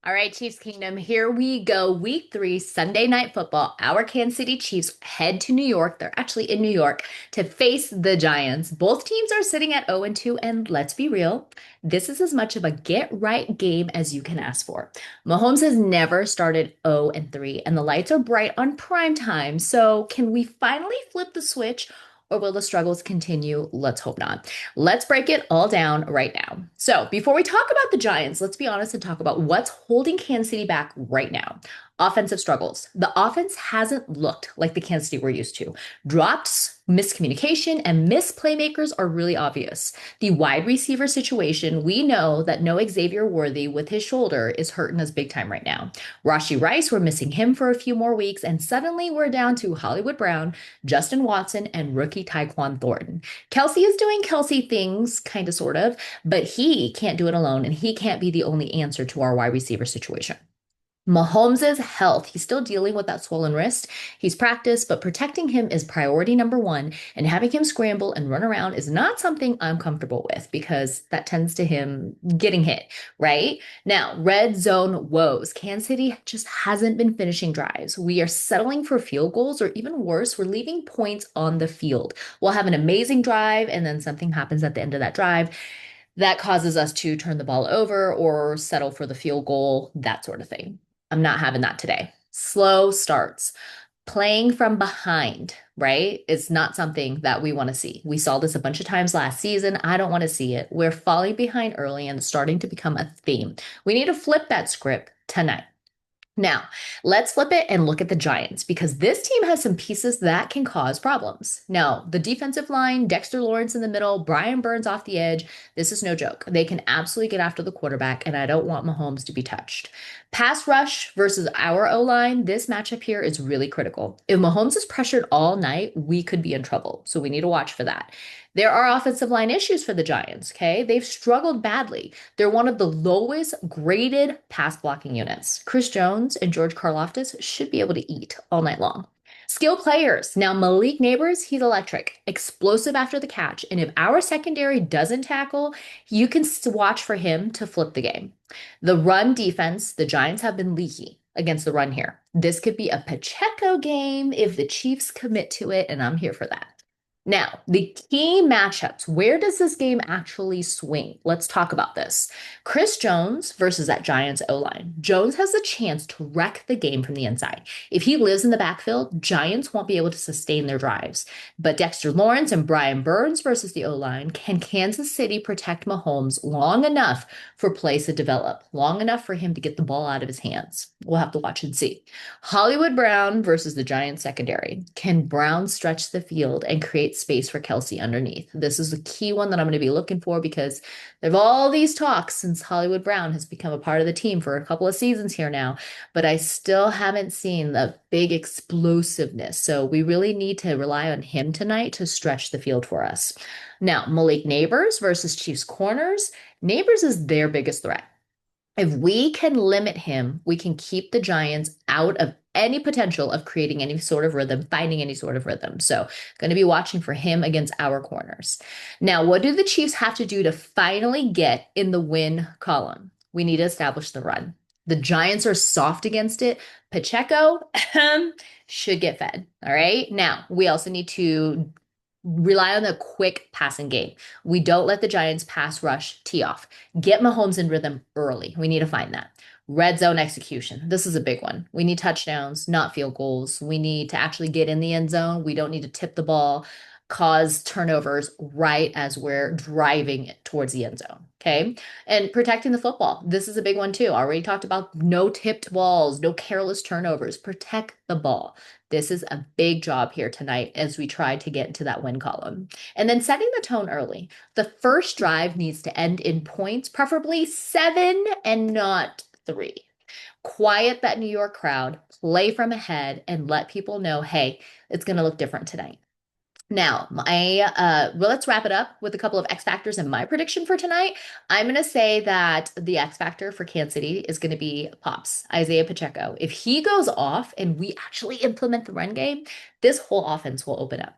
All right, Chiefs Kingdom, here we go. Week 3, Sunday Night Football. Our Kansas City Chiefs head to New York. They're actually in New York to face the Giants. Both teams are sitting at 0-2, and let's be real, this is as much of a get-right game as you can ask for. Mahomes has never started 0-3, and the lights are bright on prime time. So, can we finally flip the switch? Or will the struggles continue? Let's hope not. Let's break it all down right now. So, before we talk about the Giants, let's be honest and talk about what's holding Kansas City back right now. Offensive struggles. The offense hasn't looked like the Kansas City we're used to. Drops, miscommunication, and missed playmakers are really obvious. The wide receiver situation, we know that no Xavier Worthy with his shoulder is hurting us big time right now. Rashee Rice, we're missing him for a few more weeks, and suddenly we're down to Hollywood Brown, Justin Watson, and rookie Tyquan Thornton. Kelsey is doing Kelsey things, kind of, sort of, but he can't do it alone, and he can't be the only answer to our wide receiver situation. Mahomes' health, he's still dealing with that swollen wrist. He's practiced, but protecting him is priority number one, and having him scramble and run around is not something I'm comfortable with because that tends to him getting hit, right? Now, red zone woes. Kansas City just hasn't been finishing drives. We are settling for field goals, or even worse, we're leaving points on the field. We'll have an amazing drive, and then something happens at the end of that drive that causes us to turn the ball over or settle for the field goal, that sort of thing. I'm not having that today. Slow starts. Playing from behind, right, is not something that we want to see. We saw this a bunch of times last season. I don't want to see it. We're falling behind early and starting to become a theme. We need to flip that script tonight. Now, let's flip it and look at the Giants because this team has some pieces that can cause problems. Now, the defensive line, Dexter Lawrence in the middle, Brian Burns off the edge, this is no joke. They can absolutely get after the quarterback, and I don't want Mahomes to be touched. Pass rush versus our O line, this matchup here is really critical. If Mahomes is pressured all night, we could be in trouble. So we need to watch for that. There are offensive line issues for the Giants, okay? They've struggled badly. They're one of the lowest graded pass blocking units. Chris Jones and George Karlaftis should be able to eat all night long. Skill players. Now, Malik Neighbors, he's electric, explosive after the catch. And if our secondary doesn't tackle, you can watch for him to flip the game. The run defense, the Giants have been leaky against the run here. This could be a Pacheco game if the Chiefs commit to it, and I'm here for that. Now, the key matchups. Where does this game actually swing? Let's talk about this. Chris Jones versus that Giants O line. Jones has a chance to wreck the game from the inside. If he lives in the backfield, Giants won't be able to sustain their drives. But Dexter Lawrence and Brian Burns versus the O line, can Kansas City protect Mahomes long enough for plays to develop, long enough for him to get the ball out of his hands? We'll have to watch and see. Hollywood Brown versus the Giants secondary. Can Brown stretch the field and create space for Kelsey underneath? This is a key one that I'm going to be looking for because there have all these talks since Hollywood Brown has become a part of the team for a couple of seasons here now, but I still haven't seen the big explosiveness. So we really need to rely on him tonight to stretch the field for us. Now, Malik Neighbors versus Chiefs corners. Neighbors is their biggest threat. If we can limit him, we can keep the Giants out of any potential of creating any sort of rhythm, finding any sort of rhythm. So, going to be watching for him against our corners. Now, what do the Chiefs have to do to finally get in the win column? We need to establish the run. The Giants are soft against it. Pacheco should get fed. All right. Now, we also need to rely on the quick passing game. We don't let the Giants pass rush tee off. Get Mahomes in rhythm early. We need to find that. Red zone execution. This is a big one. We need touchdowns, not field goals. We need to actually get in the end zone. We don't need to tip the ball, cause turnovers right as we're driving towards the end zone. Okay. And protecting the football. This is a big one too. Already talked about no tipped balls, no careless turnovers. Protect the ball. This is a big job here tonight as we try to get into that win column. And then setting the tone early. The first drive needs to end in points, preferably 7 and not 3. Quiet that New York crowd, play from ahead, and let people know, hey, it's going to look different tonight. Now, let's wrap it up with a couple of X factors and my prediction for tonight. I'm going to say that the X factor for Kansas City is going to be Pops, Isaiah Pacheco. If he goes off and we actually implement the run game, this whole offense will open up.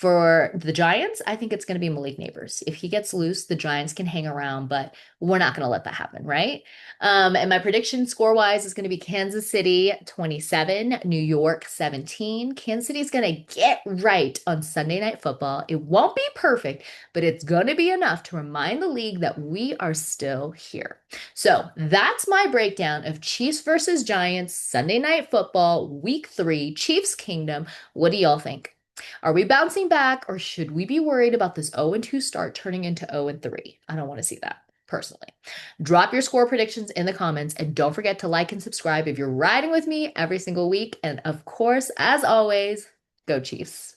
For the Giants, I think it's going to be Malik Neighbors. If he gets loose, the Giants can hang around, but we're not going to let that happen, right? And my prediction score wise is going to be Kansas City 27, New York 17. Kansas City is going to get right on Sunday Night Football. It won't be perfect, but it's going to be enough to remind the league that we are still here. So that's my breakdown of Chiefs versus Giants, Sunday Night Football, Week 3, Chiefs Kingdom. What do y'all think? Are we bouncing back or should we be worried about this 0-2 start turning into 0-3? I don't want to see that personally. Drop your score predictions in the comments and don't forget to like and subscribe if you're riding with me every single week. And of course, as always, go Chiefs.